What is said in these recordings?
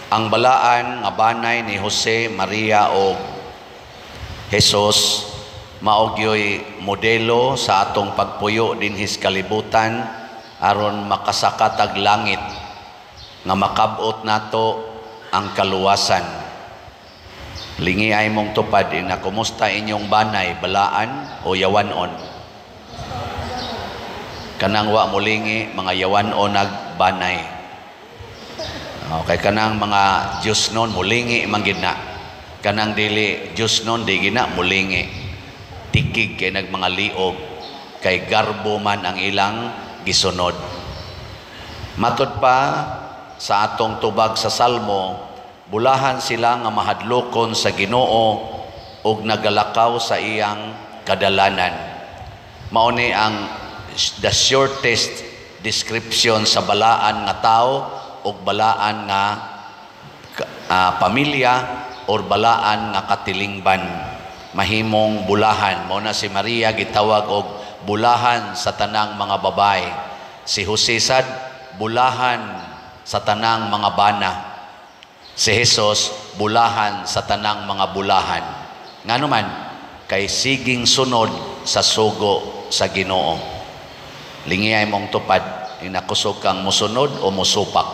Ang balaan nga banay ni Jose, Maria o Jesus maogyoy modelo sa atong pagpuyo dinhis kalibutan aron makasakatag langit nga makabot nato ang kaluwasan. Lingi ay mong tupad na kumusta inyong banay, balaan o yawanon? Kanang wa mulingi mga yawanon nagbanay. Okay, kanang mga Diyos nun, mulingi manggina. Kanang dili Diyos nun, di gina, mulingi. Tikig kay nag mga liog, kay garbo man ang ilang gisunod. Matod pa sa atong tubag sa Salmo, bulahan sila nga mahadlokon sa Ginoo ug nagalakaw sa iyang kadalanan. Mauni ang the shortest description sa balaan nga tao o balaan nga pamilya o balaan nga katilingban. Mahimong bulahan. Muna si Maria gitawag og bulahan sa tanang mga babay. Si Jose sad bulahan sa tanang mga bana. Si Jesus bulahan sa tanang mga bulahan. Ngano man kay siging sunod sa sugo sa Ginoo. Lingi ay mong tupad, inakusog kang musunod o musupak.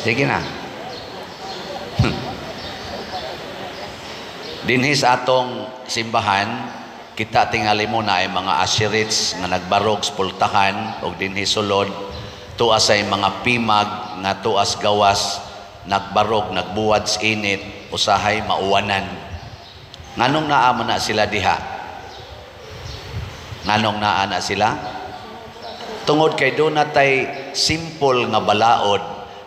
Sige na. Dinhis atong simbahan, kita tingali mo na ay mga ashirits nga nagbarog sa pultahan o dinhis sulod, tuas ay mga pimag nga tuas gawas, nagbarog, nagbuwad sa init, usahay mauwanan. Nganong naama na sila diha? Nganong naa na sila? Tungod kay doon natay simple nga balaod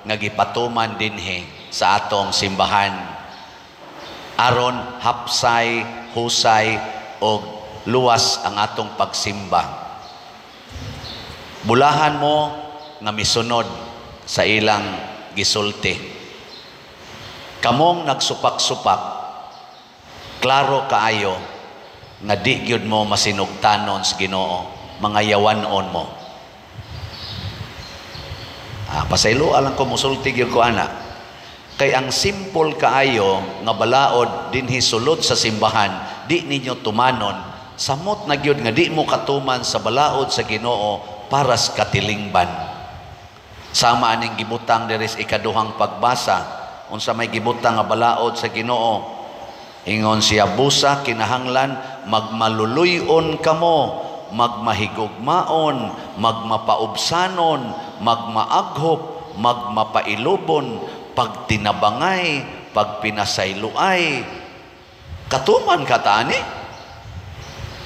nga gipatuman dinhi sa atong simbahan aron hapsay, husay o luwas ang atong pagsimba. Bulahan mo nga misunod sa ilang gisulti. Kamong nagsupak-supak, klaro kaayo nga di gyud mo masinugtanon sa Ginoo, mga yawanon mo. Pasaylo alang ko musulti gyud ko ana. Kay ang simple kaayo nga balaod dinhi sulod sa simbahan, di ninyo tumanon, samot na gyud nga di mo katuman sa balaod sa Ginoo para sa katilingban. Sama aning gibutang diri sa ikaduhang pagbasa, unsa may gibutang nga balaod sa Ginoo. Ingon siya, busa kinahanglan magmaluluyon kamo, magmahigugmaon, magmapaubsanon, magmaaghop, magmapailubon, pagtinabangay, pagpinasayloay. Katuman ka tani?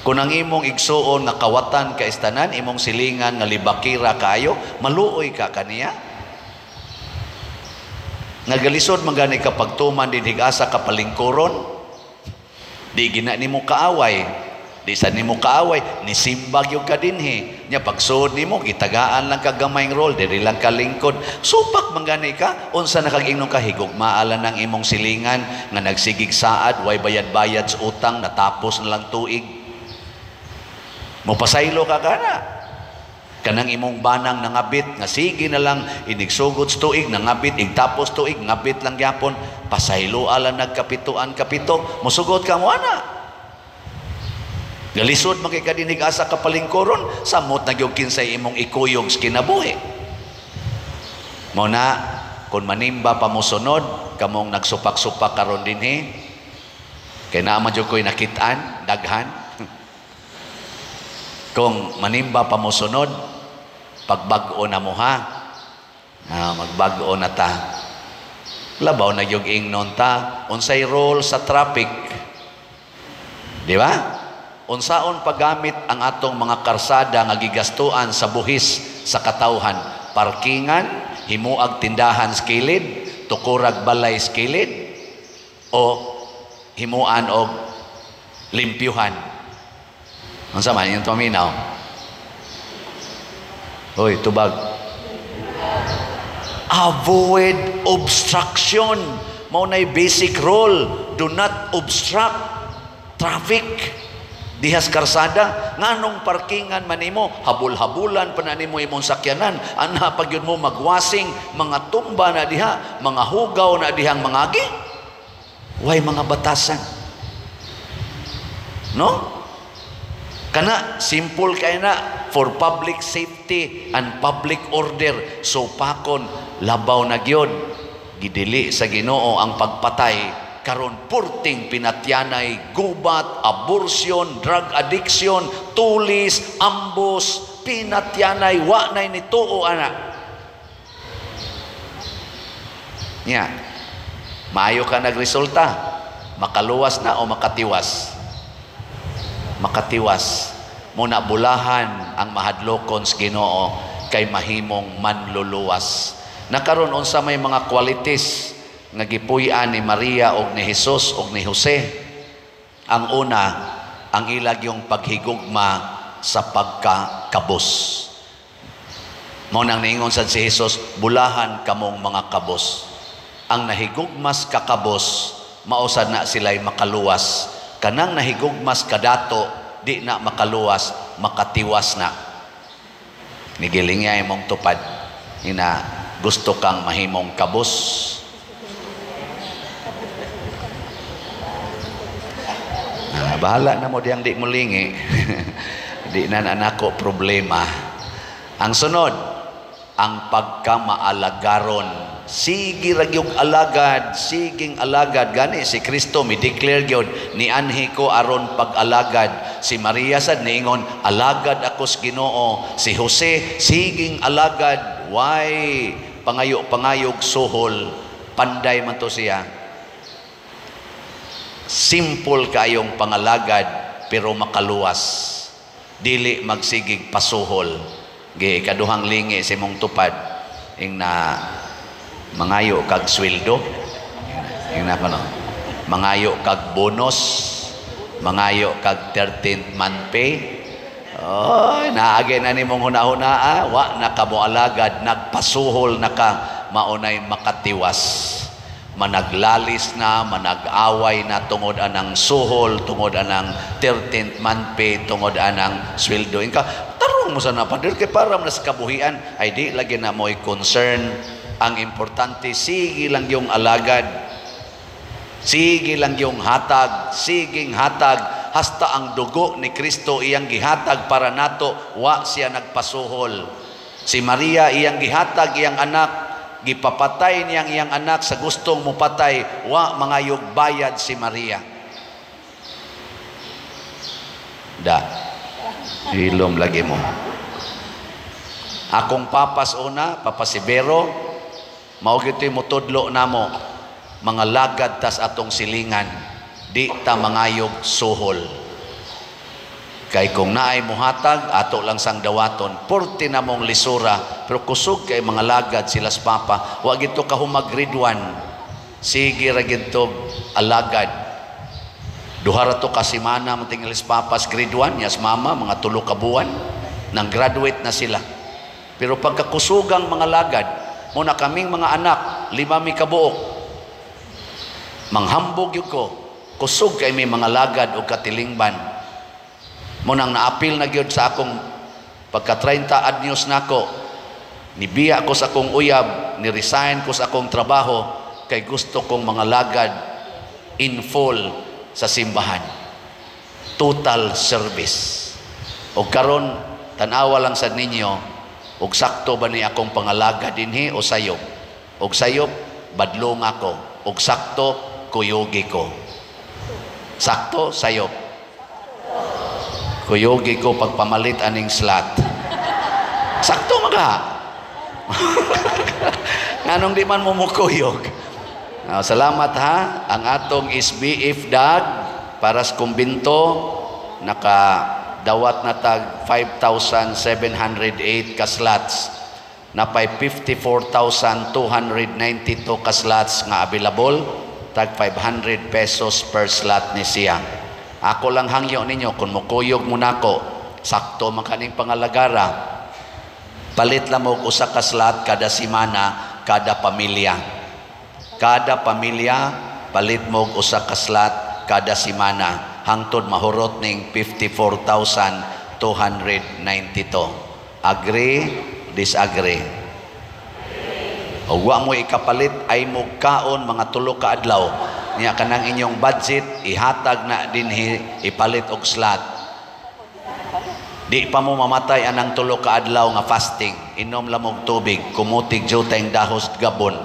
Kung ang imong igsuon nga kawatan ka istanan, imong silingan nga libakira kayo, maluoy ka kaniya. Nagalisod mangani ka pagtuman din higasa ka palingkuron, di gina nimo kaaway. Di sa nimo kaaway, nisimbag yung ka dinhi. Nya pagsuod nimo, gitagaan lang kagamay role, diri lang kalingkod. Supak mangani ka, unsa na kag ingnon ka, higugmaalan ng imong silingan, nga nagsigig saad, way bayad-bayad sa utang, natapos na lang tuig. Mupasaylo ka kana. Kanang imong banang nangabit, nga sige na lang, inigsugod sa tuig, nangabit, igtapos tuig, ngabit lang yapon, pasaylo alang nagkapituan-kapito, musugod ka mo ana. Galisod magkikadinig asa kapalingkoron, samot na gyud kinsay imong ikuyog sa kinabuhi. Muna, kung manimba pa mo sunod, kamong nagsupak-supak karon dinhi, kay naman jud ko'y nakitaan, daghan. Kung manimba pa mo sunod, pagbag-o na mo ha, magbag-o na ta. Labaw na yung ingnon ta, unsay role sa traffic. Di ba? Unsaon paggamit ang atong mga karsada nga gigastuan sa buhis sa katawhan? Parkingan, himuag tindahan sa kilid, tukurag balay sa kilid, o himuan og limpyuhan? Unsa man yung paminaw? Hoy, tubag. Avoid obstruction. Mao nay basic rule. Do not obstruct traffic. Dihas karsada, nganong parkingan man nimo, habul-habulan pa na nimo imong sakyanan, anha pag yun mo magwasing, mga tumba na diha, mga hugaw na dihang mangagi. Way mga batasan. No? Kana, simple kay na, for public safety and public order. So pakon, labaw na gyud. Gidili sa Ginoo ang pagpatay, karon purting pinatyanay, gubat, abortion, drug addiction, tulis, ambos, pinatyanay, wa nay ni tuo ana. Nya, maayo ka nagresulta, makaluwas na o makatiwas? Makatiwas. Muna bulahan ang mahadlokon sa Ginoo kay mahimong manluluwas. Nakaron unsa may mga qualities nga gipuy-an ni Maria og ni Jesus og ni Jose. Ang una, ang ilag yung paghigugma sa pagkakabos. Mo nang niingon sad si Jesus, bulahan kamong mga kabos. Ang nahigugmas kakabos, mausad na sila'y makaluwas. Kanang nahigugmas kadato, di na makaluwas, makatiwas na. Nigiling niya imong tupad. Ina, gusto kang mahimong kabos. Bahala na mo diyang di mulingi. Di na nako problema. Ang sunod, ang pagkamaalagaron. Sige ragyog alagad, siging alagad. Gani si Kristo mi-declare gyud, ni anhi ko aron pag-alagad. Si Maria sad niingon, alagad ako sa Ginoo. Si Jose, siging alagad. Why? Pangayog suhol. Panday man to siya. Simple kayong pangalagad pero makaluwas, dili magsigig pasuhol. Kaduhang lingi sa mong tupad ing na mangayo kag sweldo, ing na kuno mangayo kag bonus, mangayo kag 13th month pay. Oy, naagi na nimong hunahuna, wa nakamo alagad, nagpasuhol naka, maunay makatiwas. Managlalis na, manag-away na tungod anang suhol, tungod anang 13th month pay, tungod anang sweldo. Inka, tarong mo sa napadir, kay parang nas kabuhian, ay di lagi na mo'y concern. Ang importante, sige lang yung alagad, sige lang yung hatag, siging hatag, hasta ang dugo ni Kristo iyang gihatag para nato, wa siya nagpasuhol. Si Maria iyang gihatag iyang anak, gipapatay niyang iyang anak sa gustong mupatay, wa mangayog bayad si Maria. Hilom lagi mo. Akong papas una, papasibero, maugito'y mutudlo na mo, mga lagad tas atong silingan, di ta mangayog suhol. Kay kung naay muhatag, ato lang sang dawaton, porti na mong lisura, pero kusog kay mga lagad silas papa, wag ito kahumag grade 1, sige ra gito alagad. Duhara to kasimana matingilis papas grade 1, yas mama, mga 3 ka buwan, nang graduate na sila. Pero pagkakusugang mga lagad, muna kaming mga anak, 5 mi kabuok, manghambog yun ko, kusog kay may mga lagad o katilingban. Munang naapil na gyud sa akong pagka 30 anyos nako, nibiya ko sa akong uyab, ni-resign ko sa akong trabaho kay gusto kong mga lagad in full sa simbahan. Total service. O karon tanawa lang sa ninyo, og sakto ba ni akong pangalaga dinhi o sayop? Og sayop badlong ako, og sakto kuyogi ko. Sakto sayop. Kuyogi ko pagpamalit aning slot. Sakto mga. Nganong di man mo mukuyog. Salamat ha. Ang atong SBF dag para sa kumbinto nakadawat na tag 5,708 ka slots. Napay 54,292 ka slots nga available. Tag 500 pesos per slot ni siya. Ako lang hangyo ninyo, kung mukuyog mo nako, sakto makaning pangalagara, palit lang mo usa ka slot kada simana, kada pamilya. Kada pamilya, palit mo usa ka slot kada simana. hangtod mahurot ning 54,292. Agree? Disagree? O wa mo ikapalit ay mo kaon mga tulo ka adlaw niya kanang inyong budget ihatag na dinhi ipalit og slot. Di pa mo mamatay anang tulo ka adlaw nga fasting, inom lamog tubig, kumutig jutay dahos gabon,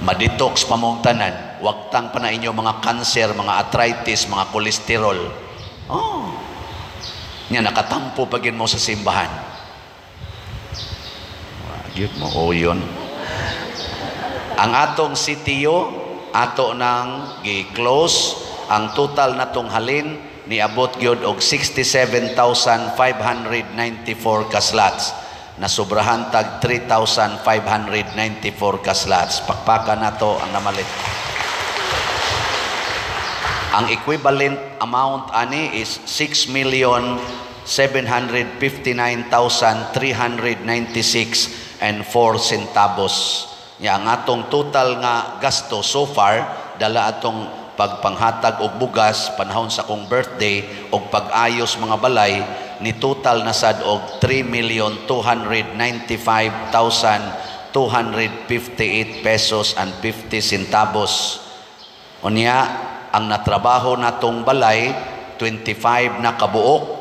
madetox pa mong tanan, wagtang pa na inyo mga cancer, mga arthritis, mga kolesterol. Nya nakatampo pagin mo sa simbahan. Yun mo, yun. Ang atong CTO, ato nang gi-close, ang total natong halin, niabot gyud og 67,594 ka slots. Nasubrahan tag 3,594 ka slots. Pakpakan nato ang namalit. Ang equivalent amount ani is 6,759,396 and 4 centavos. Ya ang atong total nga gasto so far dala atong pagpanghatag og bugas panahon sa kong birthday og pag-ayos mga balay ni total na sad og 3,295,258 pesos and 50 centavos. Unya ang natrabaho natong balay 25 na kabuok.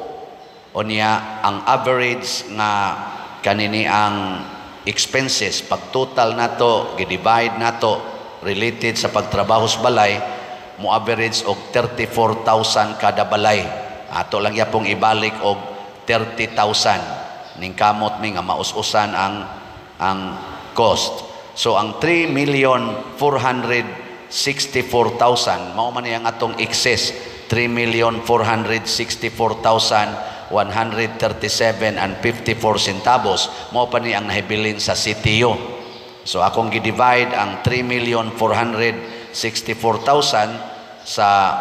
Unya ang average nga kanini ang expenses pag total nato gi-divide nato related sa pagtrabaho sa balay mo average og 34,000 kada balay. Ato lang yapong ibalik og 30,000 ning kamot mi nga maus-usan ang cost. So ang 3,464,000 mao man yang atong excess, 3,464,137 and 54 centavos mao pa ni ang nahibilin sa CTO. So akong gi-divide ang 3,464,000 sa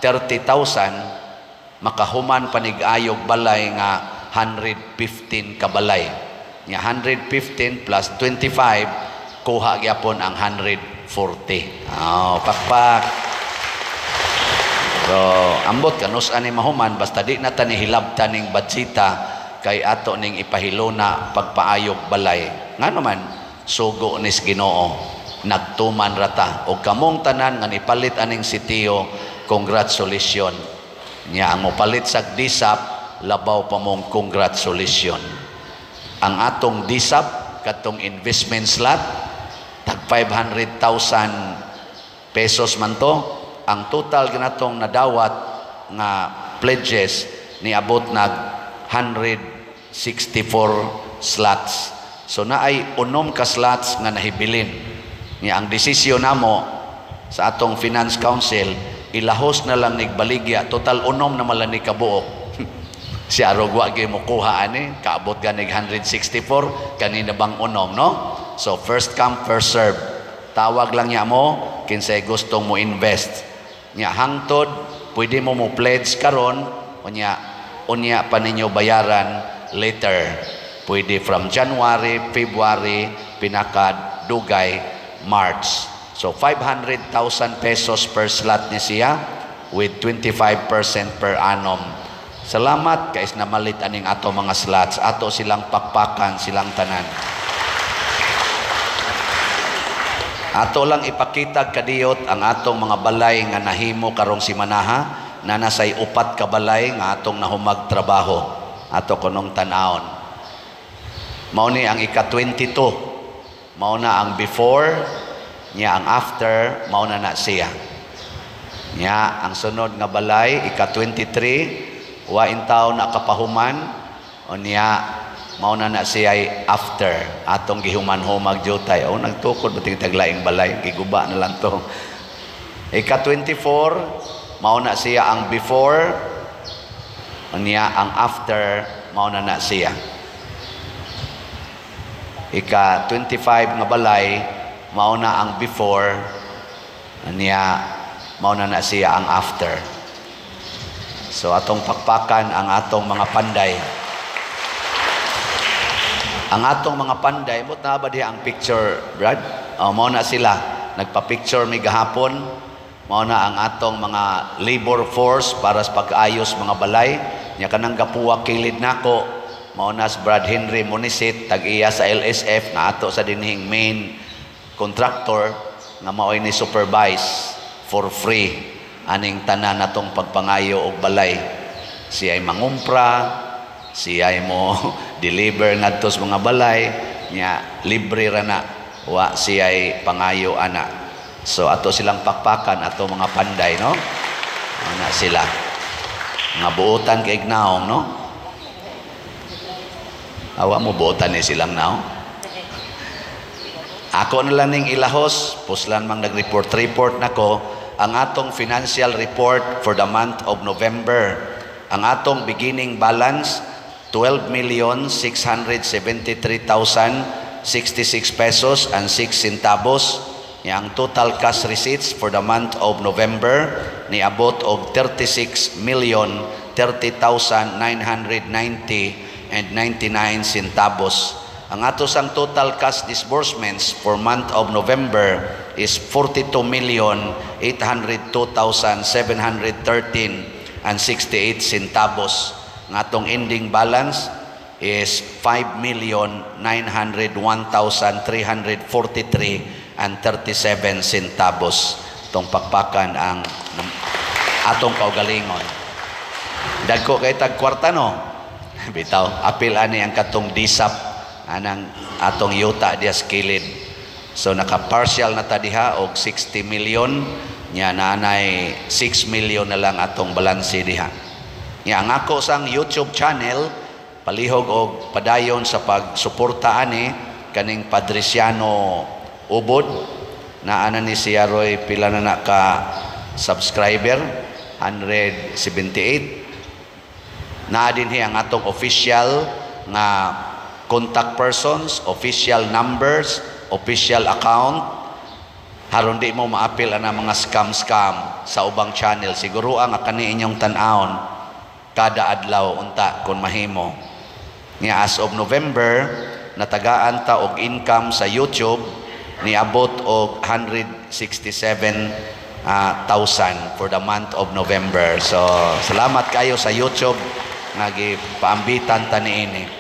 30,000 makahuman panig-ayog balay nga 115 ka balay. Nya 115 plus 25 kuha gyapon ang 140. Pakpak. So, ambot kanus ani mahuman basta di na tani hilabtan ning badsita kay ato ning ipahilona pagpaayog balay. Nga naman sugo nis Ginoo nagtuman rata o kamong tanan nga nipalit aning sitiyo, congratulations. Nya ang mopalit sa disap labaw pa mong congratulations. Ang atong disap katong investment slot tag 500,000 pesos man to. Ang total ganatong nadawat nga pledges niabot nag 164 slots. So naay 6 ka slots nga nahibilin. Nga ang desisyon namo sa atong Finance Council ilahos na lang nigbaligya total 6 na malan ni kabuok. Si arogwa gyud mo kuha ani kaabot ganig 164 kanina bang 6 no? So first come first serve. Tawag lang niya mo kinsay gustong mo invest. Nya hangtod pwede mo pledge karon unya pa ninyo bayaran later. Pwede from January, February, pinaka dugay March. So 500,000 pesos per slot ni siya with 25% per annum. Salamat kais na malit aning ato mga slots. Ato silang pakpakan, silang tanan. Ato lang ipakita kadiyot ang atong mga balay nga nahimo karong simanaha na nasay 4 ka balay nga atong nahumag trabaho. Ato kunong tan-aon. Mao ni ang ika-22. Mao na ang before, nya ang after, mao na siya. Nya ang sunod nga balay ika-23, wa intaw na kapahuman, o niya mao na siya ay after. Atong gihuman-humag jutay. Nagtukod bating taglaing balay, giguba na lang to. Ika-24, mao na siya ang before, o niya ang after, mao na siya. Ika-25 nga balay, mao na ang before, niya mao na siya ang after. So atong pakpakan ang atong mga panday. Ang atong mga panday, mo na ba diha ang picture, Brad? Mao na sila. Nagpa-picture mi gahapon mao na ang atong mga labor force para sa pag-ayos mga balay. Nya kanang gapuwa kilid nako mao na si Brad Henry Munisit, tag-iya sa LSF na ato sa dinhing main contractor nga mao'y ni supervise for free aning tanan natong pagpangayo og balay. Siya ay mangumpra, siya ay mo deliver ngadto sa mga balay, nya libre ra na, wa siya ay pangayo ana. So ato silang pakpakan ato mga panday, no? Ana sila. Nga buotan kay ignaong, no? Awa mo buotan ni silang naong. Ako na lang ning ilahos, puslan mang nag-report nako ang atong financial report for the month of November. Ang atong beginning balance 12,673,066 pesos and 6 centavos. Ang total cash receipts for the month of November niabot og 36,030,990 and 99 centavos. Ang ato sang total cash disbursements for month of November is 42,802,713 and 68 centavos. Ang atong ending balance is 5,901,343 and 37 centavos. Itong pakpakan ang atong kaugalingon. Dagko kay tag kwarta, no? Bitaw, apil ani ang katong disap anang atong yuta diya skilid. So naka-partial na ta diha og 60 million, nya nanay 6 million na lang atong balanse diha. Nya ang ako sang YouTube channel palihog og padayon sa pagsuporta ani kaning Padresiano Ubod na ana ni siya roy pila na ka subscriber 178 na din ang atong official nga contact persons, official numbers, official account. Haron di mo maapil ana mga scam sa ubang channel. Siguro ang kani inyong tan-awon kada adlaw unta kun mahimo. Nya as of November natagaan ta og income sa YouTube niabot og 167,000 for the month of November. So salamat kayo sa YouTube nga gipaambitan ta niini.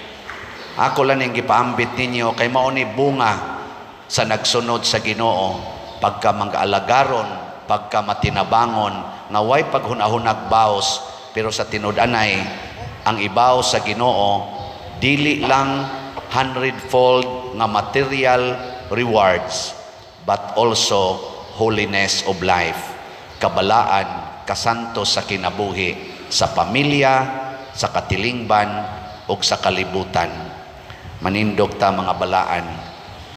Ako lang yung gipaambit ninyo kay mao ni bunga sa nagsunod sa Ginoo, pagka mangaalagaron, pagka matinabangon, nga way paghunahunag baos, pero sa tinud-anay ang ibaos sa Ginoo dili lang 100-fold nga material rewards, but also holiness of life, kabalaan, kasantos sa kinabuhi, sa pamilya, sa katilingban, o sa kalibutan. Manindog ta mga balaan